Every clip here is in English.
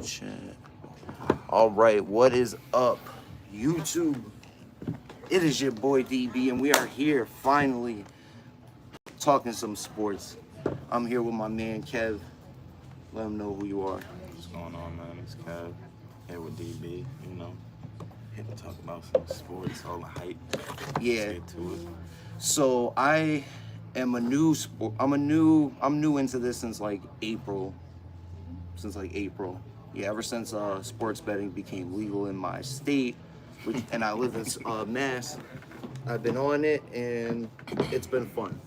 Chat. All right, what is up, YouTube? It is your boy DB, and we are here finally talking some sports. I'm here with my man Kev. Let him know who you are. What's going on, man? It's Kev here with DB. You know, here to talk about some sports, all the hype. Yeah. Let's get to it. So I am a new sport. I'm new into this since like April. Yeah, ever since sports betting became legal in my state, and I live in Mass. I've been on it, and it's been fun.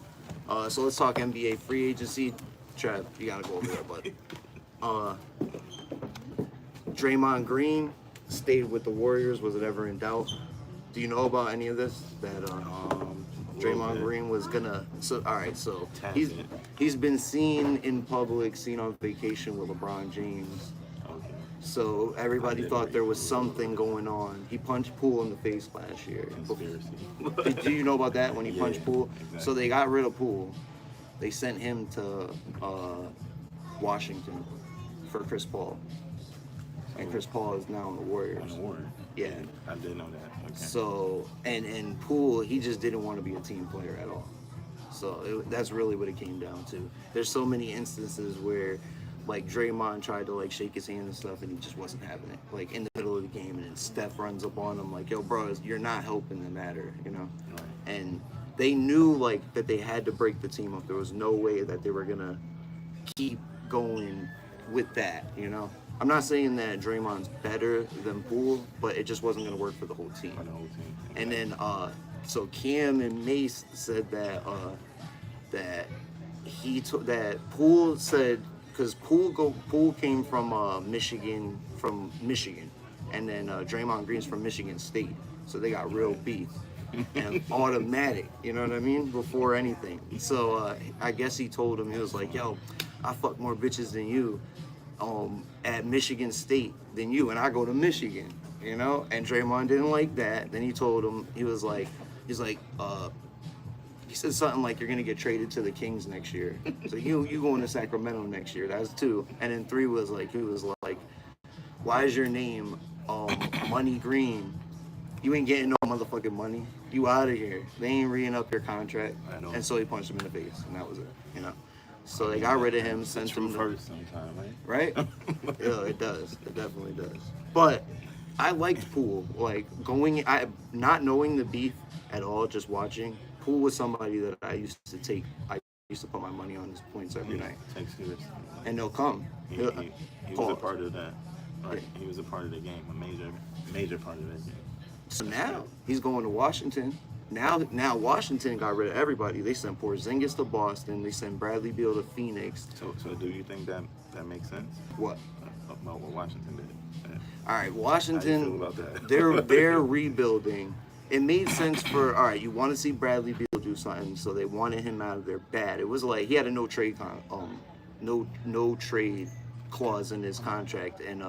So let's talk NBA free agency. Trev, you gotta go over there, bud. Draymond Green stayed with the Warriors. Was it ever in doubt? Do you know about any of this? That Draymond Green was gonna. So all right, so he's been seen in public, seen on vacation with LeBron James. Okay. So everybody thought there was something going on. He punched Poole in the face last year. Conspiracy. Do you know about that when he Yeah, punched Poole? exactly. So they got rid of Poole. They sent him to Washington for Chris Paul. And Chris Paul is now in the Warriors. On the Warriors. Yeah. I did know that. Okay. So, and Poole, he just didn't want to be a team player at all. So that's really what it came down to. There's so many instances where, like, Draymond tried to, like, shake his hand and stuff, and he just wasn't having it. Like, in the middle of the game, and then Steph runs up on him, like, yo, bro, you're not helping the matter, you know? Right. And they knew, like, that they had to break the team up. There was no way that they were going to keep going with that, you know? I'm not saying that Draymond's better than Poole, but it just wasn't going to work for the whole team. For the whole team. And then, so Cam and Mace said that that Poole said, because Poole came from Michigan, and then Draymond Green's from Michigan State, so they got real beef. And automatic, you know what I mean? Before anything. So I guess he told him, he was like, yo, I fuck more bitches than you at Michigan State than you, and I go to Michigan, you know? And Draymond didn't like that. Then he told him, he said something like, you're gonna get traded to the Kings next year. So you going to Sacramento next year. That's 2. And then 3 was like, he was like, why is your name Money Green? You ain't getting no motherfucking money. You out of here. They ain't reading up your contract. And so he punched him in the face, and that was it, you know? So they got rid of him, sent him to... first sometime, Right? Yeah, it does. It definitely does. But I liked Poole. Like, not knowing the beef at all, just watching, Poole was somebody that I used to put my money on his points every night. Take seriously. And they'll come. He was a part of that. Right. He was a part of the game, a major part of that game. So now he's going to Washington. Now Washington got rid of everybody. They sent Porzingis to Boston. They sent Bradley Beal to Phoenix. So do you think that makes sense? What? About what Washington did? All right, Washington. How you feel about that? they're rebuilding. It made sense for, all right, you want to see Bradley Beal do something, so they wanted him out of there bad. It was like he had a no trade clause in his contract, and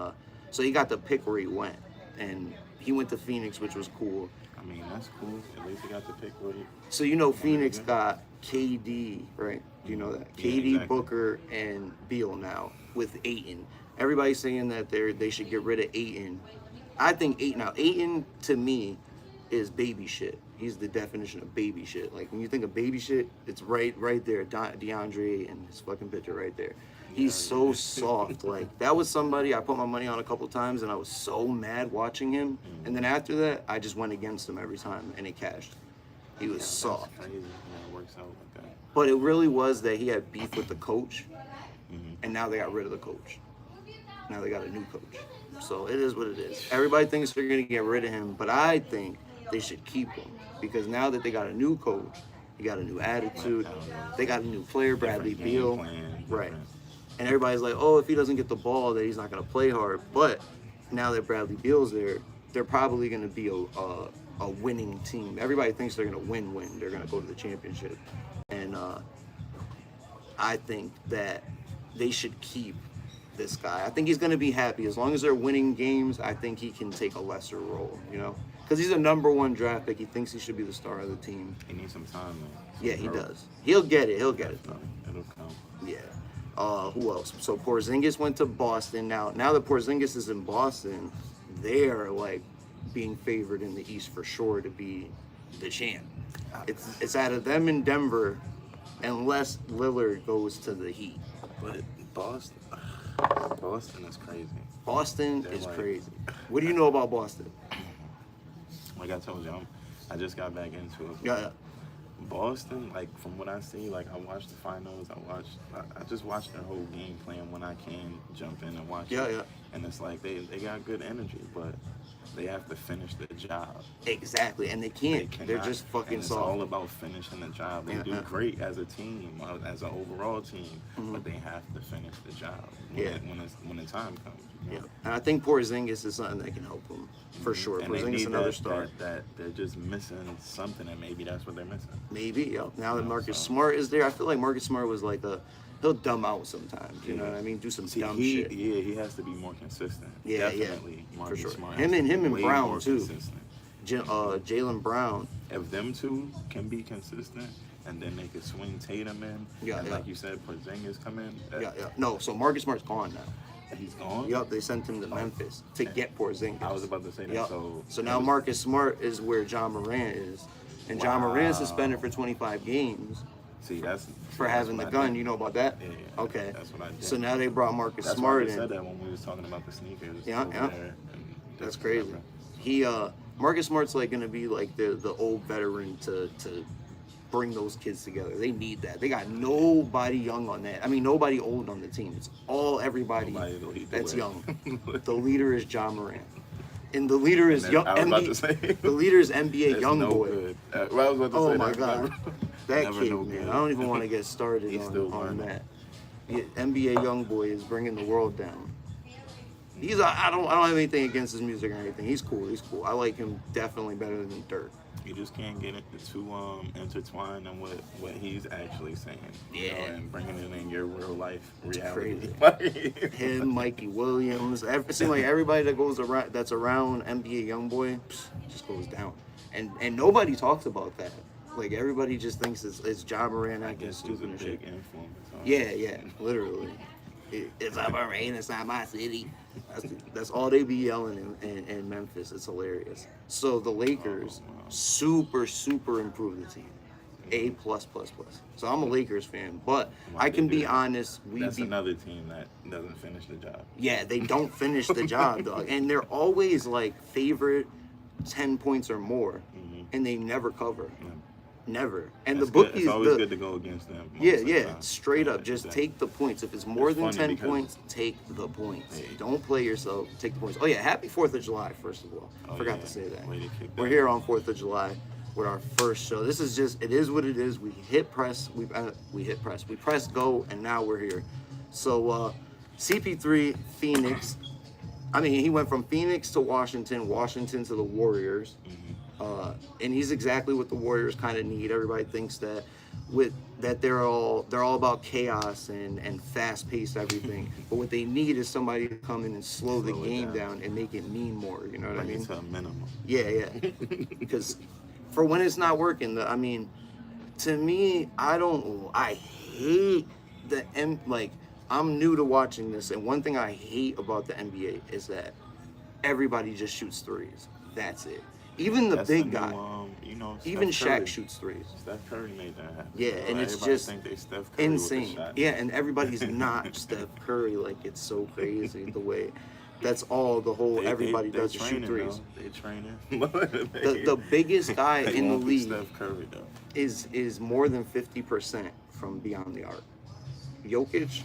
so he got the pick where he went, and he went to Phoenix, which was cool. I mean, that's cool. At least he got the pick where he... So you know Phoenix got KD, right? Do you know that? Yeah, KD, exactly. Booker, and Beal now with Ayton. Everybody's saying that they should get rid of Ayton. I think Ayton to me is baby shit. He's the definition of baby shit. Like when you think of baby shit, it's right there. DeAndre and his fucking picture right there. He's so soft. Like that was somebody I put my money on a couple times, and I was so mad watching him. And then after that, I just went against him every time, and it cashed. He was soft. That's crazy. Yeah, it works out like that. But it really was that he had beef with the coach, and now they got rid of the coach. Now they got a new coach. So it is what it is. Everybody thinks they're going to get rid of him, but I think they should keep him. Because now that they got a new coach, he got a new attitude, they got a new player, Bradley Beal. Right. And everybody's like, oh, if he doesn't get the ball, that he's not going to play hard. But now that Bradley Beal's there, they're probably going to be a winning team. Everybody thinks they're going to win. They're going to go to the championship. And I think that they should keep this guy. I think he's going to be happy. As long as they're winning games, I think he can take a lesser role, you know? Because he's a #1 draft pick. He thinks he should be the star of the team. He needs some time, though. Yeah, he does. He'll get it. He'll get it, though. It'll come. Yeah. Who else? So Porzingis went to Boston. Now that Porzingis is in Boston, they're like being favored in the East for sure to be the champ. It's out of them in Denver, unless Lillard goes to the Heat. But Boston is crazy. Boston They're is like- crazy. What do you know about Boston? Like I told you, I just got back into it. Yeah, Boston, like from what I see, like I watched the finals. I just watched their whole game plan when I can jump in and watch Yeah, it. yeah. And it's like they got good energy, but they have to finish the job. exactly. And they They can't. They're cannot. just fucking and it's soft. all about finishing the job. They Yeah, do yeah. great as a team, as an overall team, but they have to finish the job Yeah. when the time comes. you Yeah, know? and I think Porzingis is something that can help them for sure. And they Porzingis need another that, star. that they're just missing something, and maybe that's what they're missing. Maybe. Yeah. Now that Yeah, Marcus so- Smart is there, I feel like Marcus Smart was like he'll dumb out sometimes. You know what I mean? Do some dumb shit. he has to be more consistent. Yeah, yeah, Definitely, for Marcus sure. Smart Him has and to him be and way Brown, more too. consistent. Jalen Brown. If them two can be consistent, and then they could swing Tatum in, Yeah, and yeah. like you said, Porzingis come in. Yeah, yeah. No, so Marcus Smart's gone now. He's gone. Yup, they sent him to Memphis to get Porzingis. I was about to say that. Yup. So now Marcus Smart is where John Morant is, and John Morant Wow. suspended for 25 games See, that's for having the what I gun. did. You know about that? Yeah, yeah. Okay. That's what I did. So now they brought Marcus That's Smart why we in. said that when we was talking about the sneakers. Yeah, over yeah. there and That's this, crazy. whatever. He Marcus Smart's like gonna be like the old veteran to bring those kids together. They need that. They got nobody young on that. I mean, nobody old on the team. It's all everybody Nobody to lead the that's way. young. The leader is John Morant, and the leader is And young. I was about to NBA, say. the leader is NBA That's young no boy. good. Well, I was about to Oh say my that's god, never- that never kid, no man. good. I don't even want to get started He's still on learning. that. Yeah, NBA young boy is bringing the world down. I don't have anything against his music or anything. He's cool. I like him definitely better than Dirk. You just can't get it too intertwined in what he's actually saying. You Yeah. know, and bringing it in your real life reality. crazy. Him, Mikey Williams. It seems like everybody that goes around that's around NBA YoungBoy just goes down, and nobody talks about that. Like everybody just thinks it's John Moran I acting guess he's a stupid and big shit. influence. on Yeah, literally. It's not my rain. It's not my city. That's all they be yelling in Memphis. It's hilarious. So the Lakers Oh, wow. super improved the team. A+++. So I'm a Lakers fan, but Why I they can do be that? honest. That's another team that doesn't finish the job. Yeah, they don't finish the job, dog. And they're always like favorite 10 points or more, and they never cover. Yeah. Never. And That's the good. bookies, It's always good to go against them. most yeah, of the yeah, time. straight Yeah, up. Just exactly. take the points. If it's more It's than funny 10 because- points, take the points. Hey. Don't play yourself. Take the points. Oh, yeah, happy 4th of July, first of all. Oh, Forgot yeah. to say that. Way to kick We're that. here on 4th of July with our first show. This is just, it is what it is. We hit press. We hit press. We pressed go, and now we're here. So, CP3, Phoenix. I mean, he went from Phoenix to Washington, Washington to the Warriors. And he's exactly what the Warriors kind of need. Everybody thinks that they're all about chaos and fast-paced everything. But what they need is somebody to come in and slow the Slow it game down. down and make it mean more. You know what I Bring mean? it to a minimum. Yeah. Because for when it's not working, I mean, to me, I hate I'm new to watching this, and one thing I hate about the NBA is that everybody just shoots threes. That's it. Even the That's big new, guy, even Steph Shaq Curry. shoots threes. Steph Curry made that happen. Yeah, So and it's everybody just think they Steph Curry with the insane. shot. Yeah, and everybody's not Steph Curry. Like, it's so crazy the way. That's all the whole. Everybody they does is shoot training, threes. though. They training. The biggest guy They in the won't be league Steph Curry though. is more than 50% from beyond the arc. Jokic,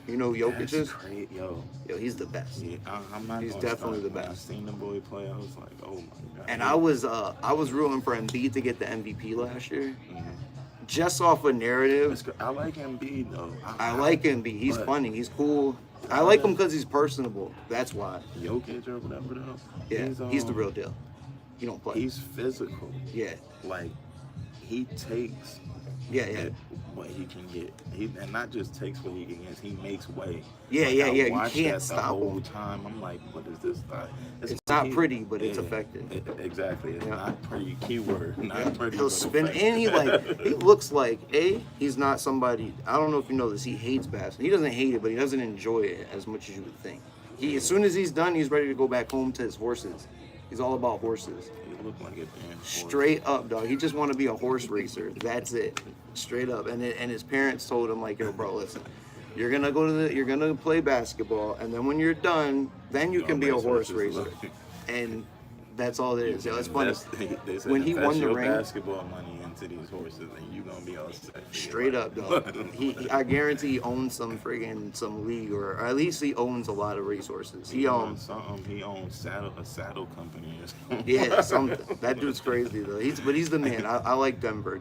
you know who Jokic That's is? crazy, yo. Yo, he's the best. Yeah, I'm not. He's gonna definitely stop. the When I best. seen the boy play, I was like, oh my god. And I was rooting for Embiid to get the MVP last year, Mhm. just off a narrative. It's good. I like Embiid though. I like Embiid. He's but funny. He's cool. I like him because he's personable. That's why. Jokic or whatever though. Yeah, he's the real deal. He don't play. He's physical. Yeah. Like he takes Yeah. what he can get. And not just takes what he can get, he makes way. Yeah, Like, yeah, I yeah. You watched can't that the stop whole him. time. I'm like, what is this? It's like not pretty, but it's effective. Exactly. It's Yeah. not pretty. Keyword. Not Yeah. pretty. He'll but spin, effective. and he looks like he's not somebody. I don't know if you know this. He hates basketball. He doesn't hate it, but he doesn't enjoy it as much as you would think. As soon as he's done, he's ready to go back home to his horses. He's all about horses. He looked like a damn horse. Straight up, dog. He just want to be a horse racer. That's it. Straight up. And his parents told him like, yo, bro, listen. You're gonna play basketball, and then when you're done, then you can be a horse racer. And that's all it is. Yeah, it's funny. They said When he won the your ring, basketball money into these horses, and you gonna be all set. straight up, dog. I guarantee he owns some league, or at least he owns a lot of resources. He owns something. He owns a saddle company or something. yeah, something. That dude's crazy though. He's the man. I like Denver.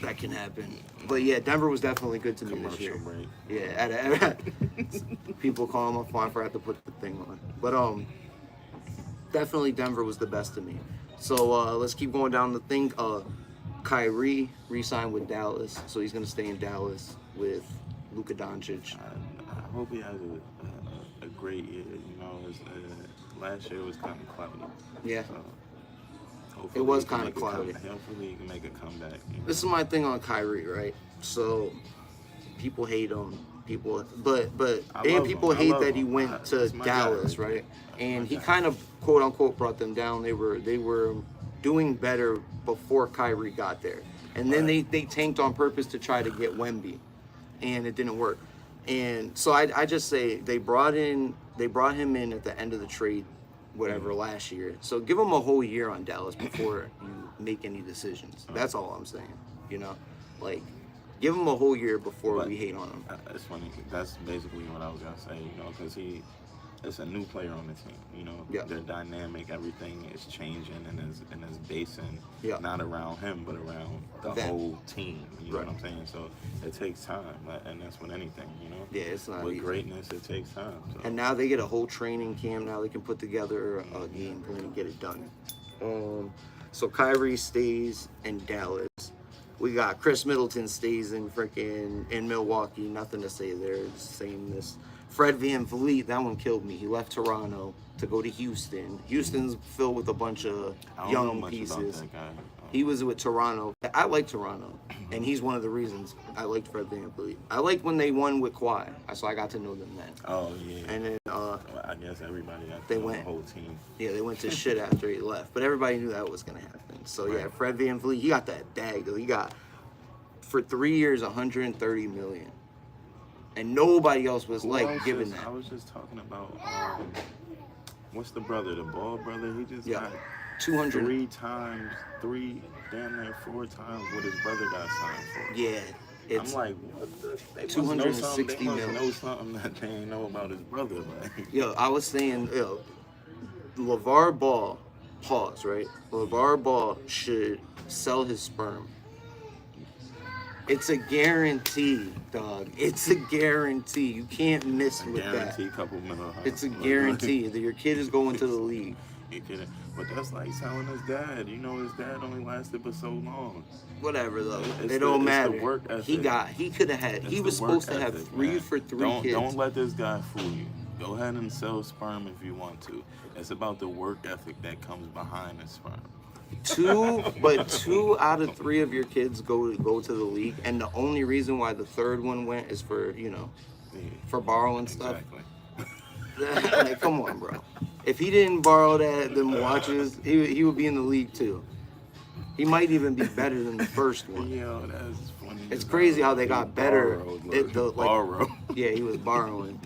That can happen. But yeah, Denver was definitely good to me this year. Break. Yeah, people call him a fine for I have to put the thing on. But definitely Denver was the best to me. So let's keep going down the thing. Kyrie re-signed with Dallas, so he's gonna stay in Dallas with Luka Doncic. I hope he has a great year. You know, last year was kind of cloudy. Yeah. So It was kind of cloudy. Hopefully, he can make a comeback. You know? This is my thing on Kyrie, right? So people hate him. But people hate that he went to Dallas, right? And he kind of quote unquote brought them down. They were doing better before Kyrie got there, and then they tanked on purpose to try to get Wemby, and it didn't work. And so I just say they brought him in at the end of the trade, whatever, last year. So give him a whole year on Dallas before you make any decisions. That's all I'm saying. You know, like give him a whole year before we hate on him. It's funny. That's basically what I was gonna say. You know, because it's a new player on the team. You know, their dynamic, everything is changing and is basing not around him but around the whole team. You know what I'm saying? So it takes time, and that's with anything. You know. Yeah, it's not with easy. Greatness, it takes time. So. And now they get a whole training camp. Now they can put together a game plan and get it done. So Kyrie stays in Dallas. We got Chris Middleton stays in Milwaukee. Nothing to say there. It's the sameness. Fred VanVleet, that one killed me. He left Toronto to go to Houston. Houston's filled with a bunch of young pieces. He was with Toronto. I like Toronto, and he's one of the reasons I liked Fred VanVleet. I liked when they won with Kawhi, so I got to know them then. Oh yeah. And then I guess everybody got they the went whole team. Yeah, they went to shit after he left, but everybody knew that was gonna happen. So yeah, Fred VanVleet, he got that bag though. He got for 3 years 130 million, and nobody else was giving that. I was just talking about what's the brother, the Ball brother? He just got 200 damn near 4 times what his brother got signed for. Yeah, I'm like, what the? They 260 must million. know something that they ain't know about his brother. Like. Yo, I was saying, LeVar Ball, pause, right? LeVar Ball should sell his sperm. It's a guarantee, dog. It's a guarantee. You can't miss with that. Guarantee couple million. It's a guarantee that your kid is going to the league. But that's like selling his dad. You know, his dad only lasted for so long. Whatever though, it don't matter. The work ethic. He could have had. He was supposed to have 3 for 3 kids. Don't let this guy fool you. Go ahead and sell sperm if you want to. It's about the work ethic that comes behind the sperm. 2 out of 3 of your kids go to the league, and the only reason why the 3rd one went is for for borrowing stuff. Exactly. Like, come on, bro. If he didn't borrow them watches, he would be in the league too. He might even be better than the first one. Yo, that's funny. It's crazy how they got better. Borrow. Yeah, he was borrowing.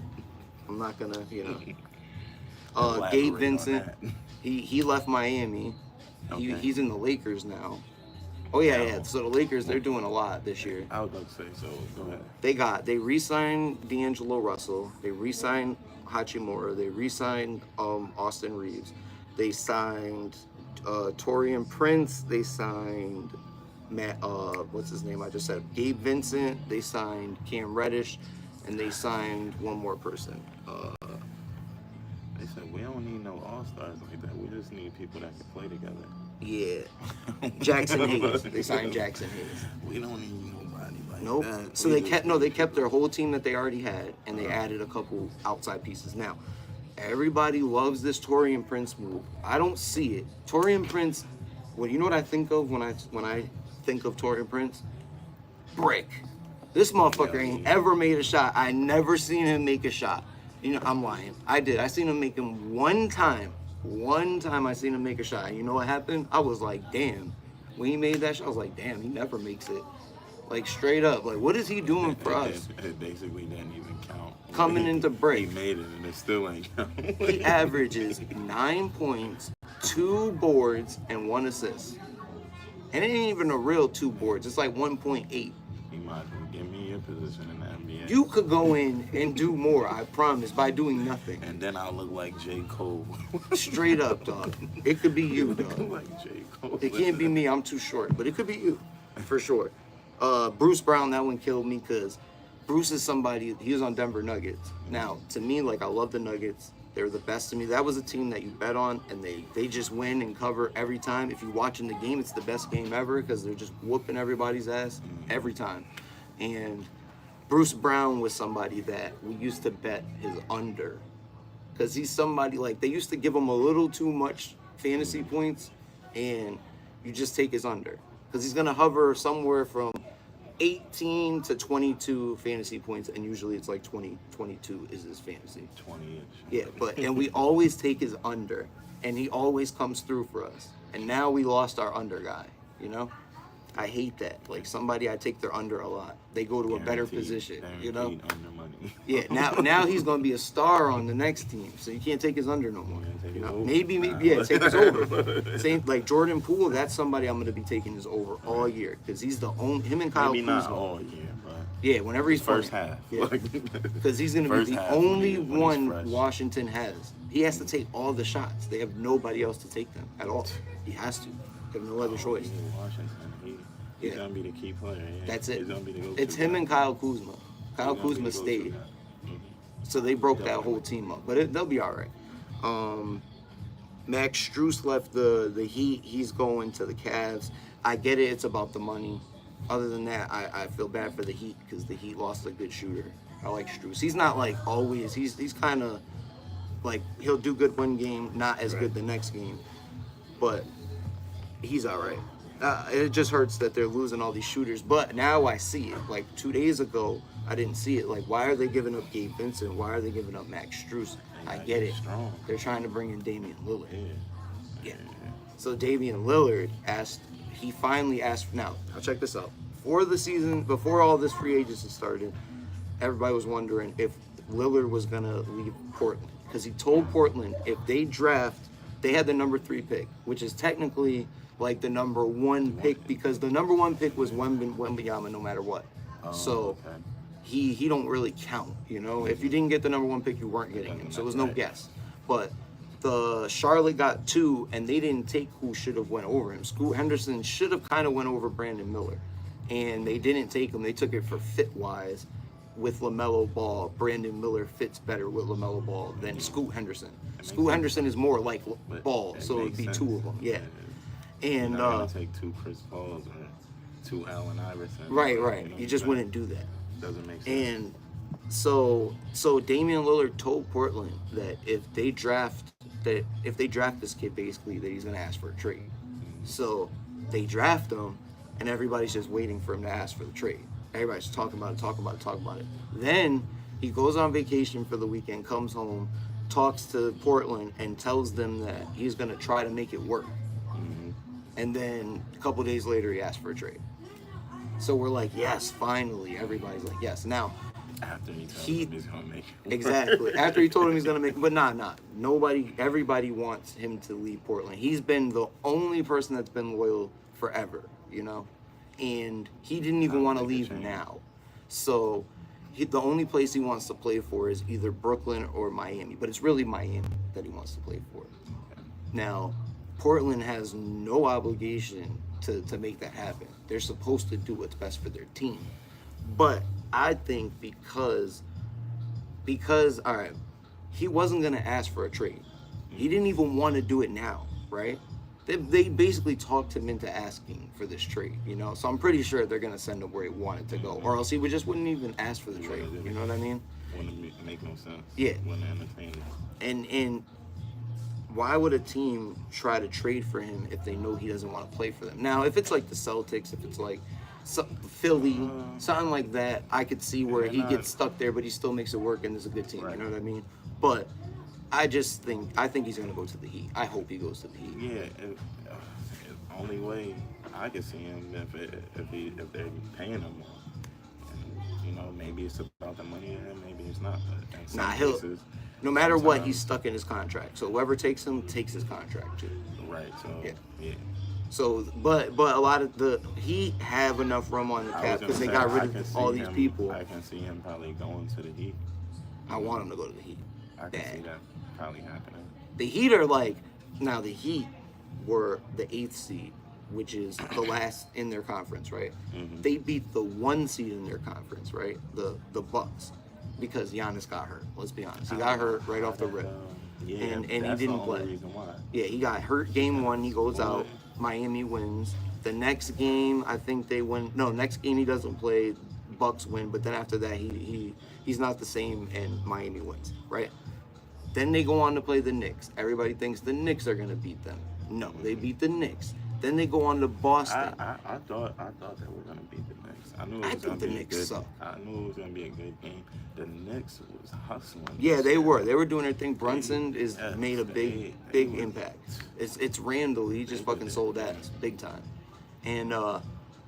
I'm not gonna, Gabe Vincent, he left Miami. Okay. He's in the Lakers now. Oh yeah. So the Lakers, they're doing a lot this year. I was about to say so. Go ahead. They re-signed D'Angelo Russell. They re-signed Hachimura. They re-signed Austin Reeves. They signed Taurean Prince. They signed Matt. What's his name? I just said Gabe Vincent. They signed Cam Reddish, and they signed one more person. They said, we don't need no all-stars like that. We just need people that can play together. Yeah. Jackson Hayes. They signed Jackson Hayes. We don't need nobody like nope. that. So they kept their whole team that they already had, and they added a couple outside pieces. Now, everybody loves this Taurean Prince move. I don't see it. Taurean Prince, well, you know what I think of when I think of Taurean Prince? Brick. This motherfucker ain't ever made a shot. I never seen him make a shot. You know, I'm lying. I did. I seen him make him one time. One time I seen him make a shot. And you know what happened? I was like, damn. When he made that shot, I was like, damn, he never makes it. Like, straight up. Like, what is he doing for us? It basically didn't even count. Coming into break. He made it, and it still ain't count. He averages 9 points, 2 boards, and 1 assist. And it ain't even a real 2 boards. It's like 1.8. You might as well give me your position in the NBA. You could go in and do more, I promise, by doing nothing. And then I'll look like J. Cole. Straight up, dog. It could be you, dog. Like J. Cole. It can't be me. I'm too short. But it could be you, for sure. Bruce Brown, that one killed me because Bruce is somebody, he was on Denver Nuggets. Now, to me, like, I love the Nuggets. They're the best to me. That was a team that you bet on, and they just win and cover every time. If you watch in the game, it's the best game ever because they're just whooping everybody's ass every time. And Bruce Brown was somebody that we used to bet his under because he's somebody, like, they used to give him a little too much fantasy points, and you just take his under because he's going to hover somewhere from 18 to 22 fantasy points, and usually it's like 22 is his fantasy. 20-ish. Yeah, and we always take his under, and he always comes through for us. And now we lost our under guy, you know? I hate that. Like, somebody, I take their under a lot. They go to a better position, you know? Under money. Yeah, now he's going to be a star on the next team, so you can't take his under no more. You know? Maybe, yeah, take his over. Same, like Jordan Poole, that's somebody I'm going to be taking his over all year, because he's the only, him and Kyle Maybe Kuzma. not all year, but yeah, whenever he's first playing. half. Yeah. Because he's going to be the only one Washington has. He has to take all the shots. They have nobody else to take them at all. He has to. They have no other choice. Washington, he's going to be the key player. Yeah. That's it. He's gonna be the go-to It's him guy. and Kyle Kuzma. Kyle Kuzma stayed. So they broke that whole team up. But they'll be all right. Max Strus left the Heat. He's going to the Cavs. I get it. It's about the money. Other than that, I feel bad for the Heat because the Heat lost a good shooter. I like Strus. He's not like always. He's kind of like he'll do good one game, not as good the next game. But he's all right. It just hurts that they're losing all these shooters. But now I see it. Like 2 days ago, I didn't see it. Like, why are they giving up Gabe Vincent? Why are they giving up Max Strus? I get it. They're trying to bring in Damian Lillard. Yeah. So Damian Lillard he finally asked, now, check this out. Before the season, before all this free agency started, everybody was wondering if Lillard was going to leave Portland. Because he told Portland if they draft, they had the number 3 pick, which is technically like the number 1 pick because the number 1 pick was Wembanyama no matter what. So he don't really count, you know? If you didn't get the number 1 pick, you weren't getting him. So it was no guess. But the Charlotte got 2, and they didn't take who should have went over him. Scoot Henderson should have kind of went over Brandon Miller. And they didn't take him. They took it for fit-wise with LaMelo Ball. Brandon Miller fits better with LaMelo Ball than Scoot Henderson. Scoot Henderson is more like Ball, so it'd be 2 of them. Yeah. And you're not gonna take 2 Chris Pauls or 2 Allen Iverson. Right. You just wouldn't do that. Doesn't make sense. And so Damian Lillard told Portland that if they draft this kid, basically that he's gonna ask for a trade. So they draft him, and everybody's just waiting for him to ask for the trade. Everybody's talking about it. Then he goes on vacation for the weekend, comes home, talks to Portland, and tells them that he's gonna try to make it work. And then a couple days later, he asked for a trade. So we're like, yes, finally. Everybody's like, yes. Now, after he told him he's gonna make it. Exactly. After he told him he's gonna make it, but everybody wants him to leave Portland. He's been the only person that's been loyal forever, you know? And he didn't even want to leave now. So the only place he wants to play for is either Brooklyn or Miami. But it's really Miami that he wants to play for. Now, Portland has no obligation to make that happen. They're supposed to do what's best for their team. But I think because all right, he wasn't gonna ask for a trade. He didn't even want to do it now, right? They basically talked him into asking for this trade, you know. So I'm pretty sure they're gonna send him where he wanted to go, or else he wouldn't even ask for the trade. You know what I mean? Wouldn't make no sense. Yeah. Wouldn't entertain it. And why would a team try to trade for him if they know he doesn't want to play for them? Now, if it's like the Celtics, if it's like Philly, something like that, I could see where he gets stuck there, but he still makes it work and is a good team. Right. You know what I mean? But I think he's gonna go to the Heat. I hope he goes to the Heat. Yeah, only way I can see him if they're paying him more. And, you know, maybe it's about the money, and maybe it's not. But in some cases, no matter what, he's stuck in his contract. So whoever takes him takes his contract too. Right. So yeah. So, but a lot of the Heat have enough room on the cap because they got rid of all these people. I can see him probably going to the Heat. I want him to go to the Heat. I can see that probably happening. The Heat are like, now the Heat were the 8th seed, which is the last in their conference, right? Mm-hmm. They beat the 1 seed in their conference, right? The Bucks, because Giannis got hurt. Let's be honest, he got hurt right off the rip, and he didn't play. Reason why. Yeah, he got hurt game 1. He goes out. Miami wins. The next game, I think they win. No, next game he doesn't play. Bucks win, but then after that, he's not the same, and Miami wins, right? Then they go on to play the Knicks. Everybody thinks the Knicks are gonna beat them. No, they beat the Knicks. Then they go on to Boston. I thought they were gonna beat the Knicks. I knew it was gonna be a good. I knew it was gonna be a good game. The Knicks was hustling. Yeah, they were. They were doing their thing. Brunson made a big impact. It's Randall. He just fucking sold ass big time. And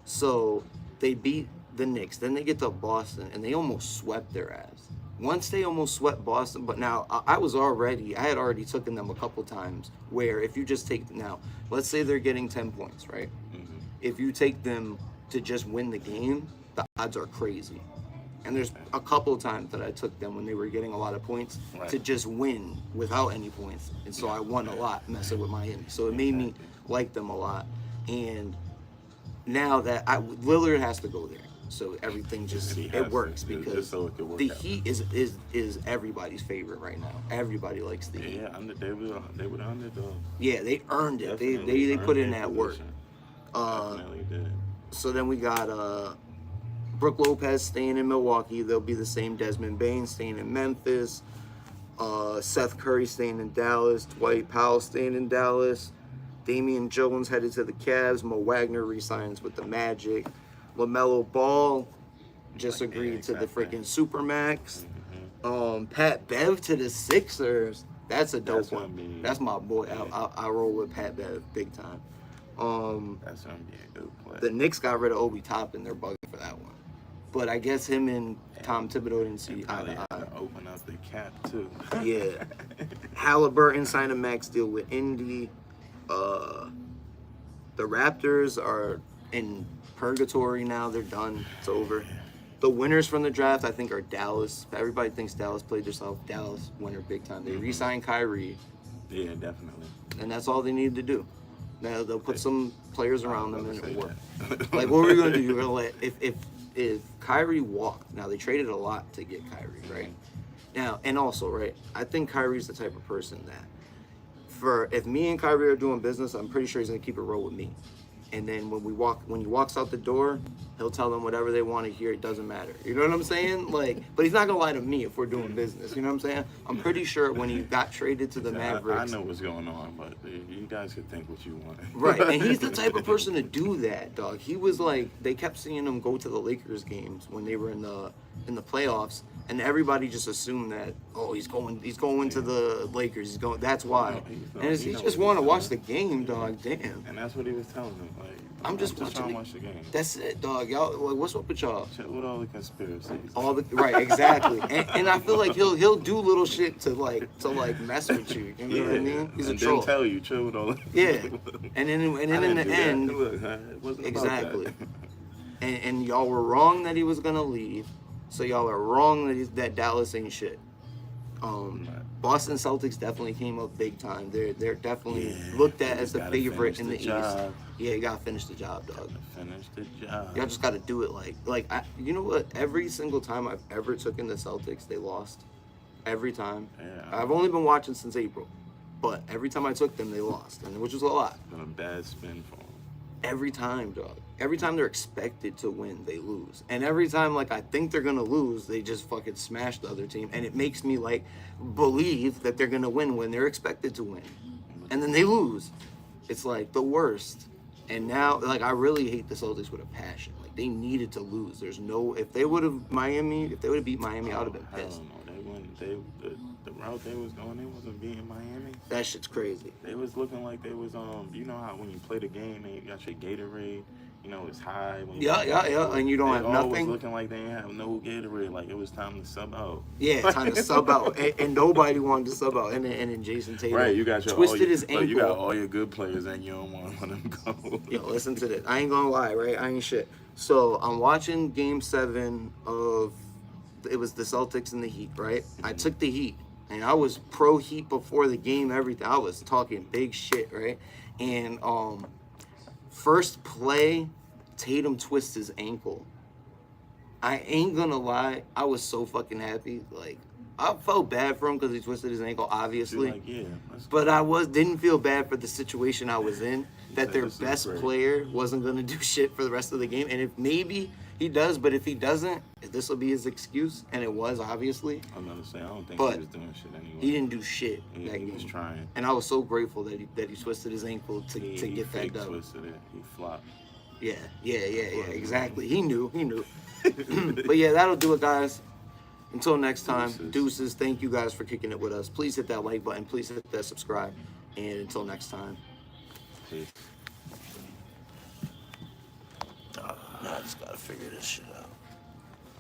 so they beat the Knicks. Then they get to Boston, and they almost swept their ass. Once they almost swept Boston, but now I had already taken them a couple times where if you just take, now, let's say they're getting 10 points, right? Mm-hmm. If you take them to just win the game, the odds are crazy. And there's a couple of times that I took them when they were getting a lot of points to just win without any points. And so I won a lot messing with Miami. So it made me like them a lot. And now that Lillard has to go there. So everything works because the Heat is everybody's favorite right now. Everybody likes the Heat. Yeah, they were the underdog. Yeah, they earned it. They put in that work. Definitely did. So then we got Brook Lopez staying in Milwaukee. They'll be the same. Desmond Bain staying in Memphis. Seth Curry staying in Dallas. Dwight Powell staying in Dallas. Damian Jones headed to the Cavs. Mo Wagner resigns with the Magic. LaMelo Ball just agreed to the freaking Supermax. Mm-hmm. Pat Bev to the Sixers. That's a dope one. That's my boy. Yeah. I roll with Pat Bev big time. That's gonna be a good play. The Knicks got rid of Obi Toppin. They're bugging for that one. But I guess him and Tom Thibodeau didn't see eye to eye. Open up the cap too. Yeah. Halliburton signed a max deal with Indy. The Raptors are in purgatory now. They're done. It's over. The winners from the draft, I think, are Dallas. Everybody thinks Dallas played themselves. Dallas winner big time. They re-signed Kyrie. Yeah, definitely. And that's all they needed to do. Now they'll put some players around them and it'll work. Like, what were we gonna do? You're gonna let if Kyrie walked. Now they traded a lot to get Kyrie, right? Now, and also, right, I think Kyrie's the type of person that if me and Kyrie are doing business, I'm pretty sure he's gonna keep it real with me. And then when he walks out the door, he'll tell them whatever they want to hear. It doesn't matter. You know what I'm saying? Like, but he's not gonna lie to me if we're doing business. You know what I'm saying? I'm pretty sure when he got traded to the Mavericks. I know what's going on, but you guys could think what you want. Right, and he's the type of person to do that, dog. He was like, they kept seeing him go to the Lakers games when they were in the playoffs, and everybody just assumed that, oh, he's going to the Lakers. He's going. That's why. He just want to watch the game, dog. Damn. And that's what he was telling them. Like, I'm just trying to watch the game. That's it, dog. Y'all, like, what's up with y'all? With all the conspiracies. Right, exactly. and I feel like he'll do little shit to mess with you. You know what I mean? He's a troll. Then tell you, chill with all. Yeah. And then in the end, exactly. And y'all were wrong that he was gonna leave. So y'all are wrong that Dallas ain't shit. Boston Celtics definitely came up big time. They're definitely looked at as the favorite in the East. Yeah, you gotta finish the job, dog. Finish the job. Y'all just gotta do it you know what? Every single time I've ever taken the Celtics, they lost. every time. Yeah. I've only been watching since April, but every time I took them, they lost, and which was a lot. It's been a bad spin for them. Every time, dog. Every time they're expected to win, they lose. And every time, like, I think they're gonna lose, they just fucking smash the other team. And it makes me, like, believe that they're gonna win when they're expected to win. And then they lose. It's, like, the worst. And now, like, I really hate the Celtics with a passion. Like, they needed to lose. There's no... If they would have beat Miami, I would have been pissed. I don't know. They wouldn't... The route they was going, they wasn't beating Miami. That shit's crazy. They was looking like they was, you know how when you play the game and you got your Gatorade, you know, it's high. When Yeah, and you don't have nothing. They was looking like they didn't have no Gatorade, like it was time to sub out. Yeah, time to sub out. And nobody wanted to sub out. And then Jason Tatum right, you got your, twisted his ankle. You got all your good players and you don't want to let them go. Yo, listen to this. I ain't gonna lie, right? I ain't shit. So I'm watching Game 7 of, it was the Celtics and the Heat, right? I took the Heat. And I was pro Heat before the game, everything. I was talking big shit, right? And first play, Tatum twists his ankle. I ain't gonna lie, I was so fucking happy. Like, I felt bad for him because he twisted his ankle, obviously. Like, yeah, but I didn't feel bad for the situation I was in, that their best player wasn't gonna do shit for the rest of the game. And if maybe he does, but if he doesn't, this will be his excuse, and it was, obviously. I'm gonna say, I don't think but he was doing shit anyway. He didn't do shit that game. He was trying. And I was so grateful that he twisted his ankle to get that done. He twisted it. He flopped. Yeah, exactly. He knew. But yeah, that'll do it, guys. Until next time, deuces. Thank you guys for kicking it with us. Please hit that like button. Please hit that subscribe. And until next time. Peace. I just gotta figure this shit out.